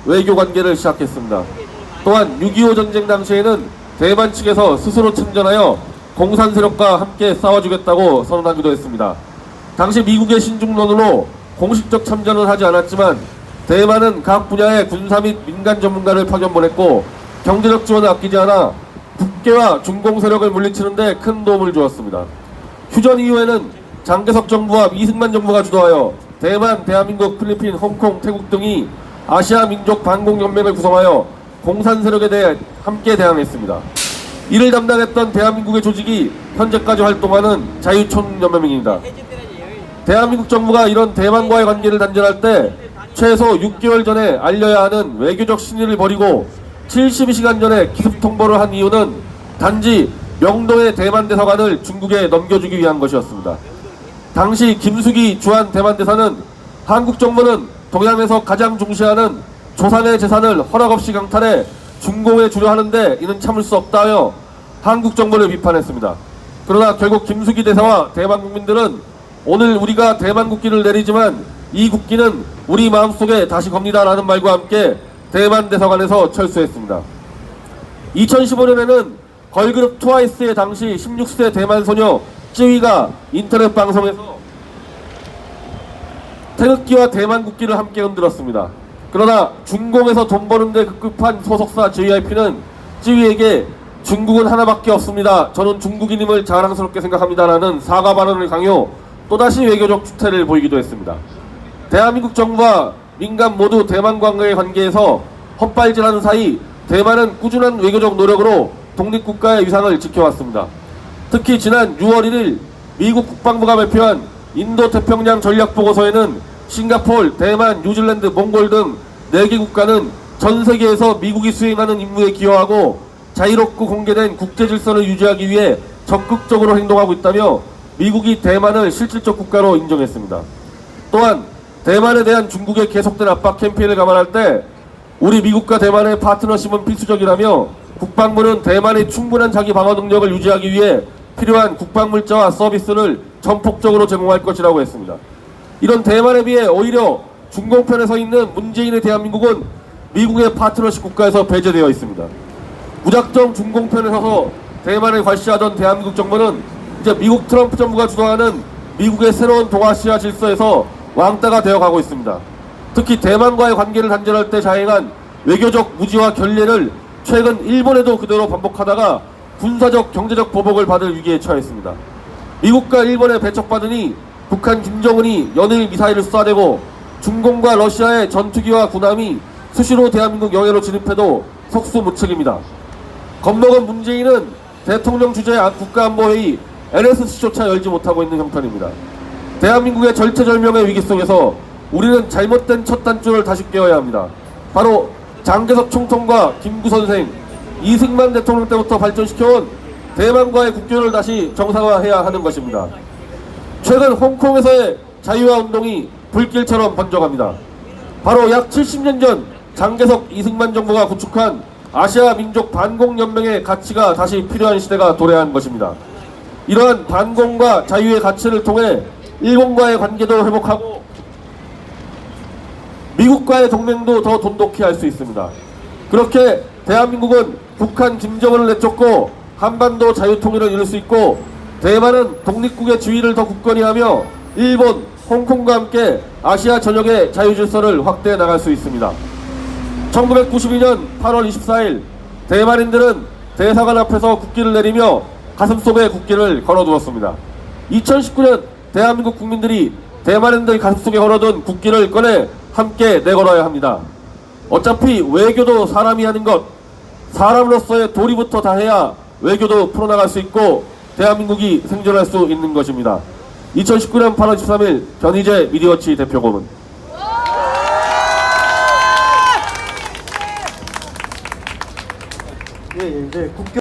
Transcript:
외교 관계를 시작했습니다. 또한 6.25 전쟁 당시에는 대만 측에서 스스로 참전하여 공산 세력과 함께 싸워주겠다고 선언하기도 했습니다. 당시 미국의 신중론으로 공식적 참전은 하지 않았지만 대만은 각 분야의 군사 및 민간 전문가를 파견 보냈고 경제적 지원을 아끼지 않아 북계와 중공 세력을 물리치는 데 큰 도움을 주었습니다. 휴전 이후에는 장개석 정부와 이승만 정부가 주도하여 대만, 대한민국, 필리핀, 홍콩, 태국 등이 아시아 민족 반공연맹을 구성하여 공산 세력에 대해 함께 대항했습니다. 이를 담당했던 대한민국의 조직이 현재까지 활동하는 자유촌연맹입니다. 대한민국 정부가 이런 대만과의 관계를 단절할 때 최소 6개월 전에 알려야 하는 외교적 신의를 버리고 72시간 전에 기습 통보를 한 이유는 단지 명동의 대만 대사관을 중국에 넘겨주기 위한 것이었습니다. 당시 김숙이 주한 대만 대사는 한국 정부는 동양에서 가장 중시하는 조상의 재산을 허락 없이 강탈해 중공에 주려 하는데 이는 참을 수 없다 하여 한국 정부를 비판했습니다. 그러나 결국 김숙이 대사와 대만 국민들은 오늘 우리가 대만 국기를 내리지만 이 국기는 우리 마음속에 다시 겁니다 라는 말과 함께 대만 대사관에서 철수했습니다. 2015년에는 걸그룹 트와이스의 당시 16세 대만 소녀 쯔위가 인터넷 방송에서 태극기와 대만 국기를 함께 흔들었습니다. 그러나 중공에서 돈 버는데 급급한 소속사 JYP는 쯔위에게 중국은 하나밖에 없습니다. 저는 중국인임을 자랑스럽게 생각합니다라는 사과 발언을 강요, 또다시 외교적 추태를 보이기도 했습니다. 대한민국 정부와 민간 모두 대만과의 관계에서 헛발질하는 사이 대만은 꾸준한 외교적 노력으로 독립국가의 위상을 지켜왔습니다. 특히 지난 6월 1일 미국 국방부가 발표한 인도태평양 전략보고서에는 싱가폴, 대만, 뉴질랜드, 몽골 등 4개 국가는 전 세계에서 미국이 수행하는 임무에 기여하고 자유롭고 공개된 국제질서를 유지하기 위해 적극적으로 행동하고 있다며 미국이 대만을 실질적 국가로 인정했습니다. 또한 대만에 대한 중국의 계속된 압박 캠페인을 감안할 때 우리 미국과 대만의 파트너십은 필수적이라며 국방부는 대만의 충분한 자기 방어 능력을 유지하기 위해 필요한 국방물자와 서비스를 전폭적으로 제공할 것이라고 했습니다. 이런 대만에 비해 오히려 중공편에 서 있는 문재인의 대한민국은 미국의 파트너십 국가에서 배제되어 있습니다. 무작정 중공편에 서서 대만을 괄시하던 대한민국 정부는 이제 미국 트럼프 정부가 주도하는 미국의 새로운 동아시아 질서에서 왕따가 되어가고 있습니다. 특히 대만과의 관계를 단절할 때 자행한 외교적 무지와 결례를 최근 일본에도 그대로 반복하다가 군사적 경제적 보복을 받을 위기에 처했습니다. 미국과 일본에 배척받으니 북한 김정은이 연일 미사일을 쏴대고 중공과 러시아의 전투기와 군함이 수시로 대한민국 영해로 진입해도 속수무책입니다. 겁먹은 문재인은 대통령 주재 국가안보회의 NSC조차 열지 못하고 있는 형편입니다. 대한민국의 절체절명의 위기 속에서 우리는 잘못된 첫 단추를 다시 깨어야 합니다. 바로 장개석 총통과 김구 선생, 이승만 대통령 때부터 발전시켜온 대만과의 국교를 다시 정상화해야 하는 것입니다. 최근 홍콩에서의 자유화 운동이 불길처럼 번져갑니다. 바로 약 70년 전 장개석 이승만 정부가 구축한 아시아 민족 반공연맹의 가치가 다시 필요한 시대가 도래한 것입니다. 이러한 반공과 자유의 가치를 통해 일본과의 관계도 회복하고 미국과의 동맹도 더 돈독히 할 수 있습니다. 그렇게 대한민국은 북한 김정은을 내쫓고 한반도 자유통일을 이룰 수 있고 대만은 독립국의 지위를 더 굳건히 하며 일본, 홍콩과 함께 아시아 전역의 자유질서를 확대해 나갈 수 있습니다. 1992년 8월 24일 대만인들은 대사관 앞에서 국기를 내리며 가슴속에 국기를 걸어두었습니다. 2019년 대한민국 국민들이 대만인들 가슴속에 걸어둔 국기를 꺼내 함께 내걸어야 합니다. 어차피 외교도 사람이 하는 것, 사람으로서의 도리부터 다해야 외교도 풀어나갈 수 있고 대한민국이 생존할 수 있는 것입니다. 2019년 8월 13일 변희재 미디어워치 대표고문. 예, 이제 국교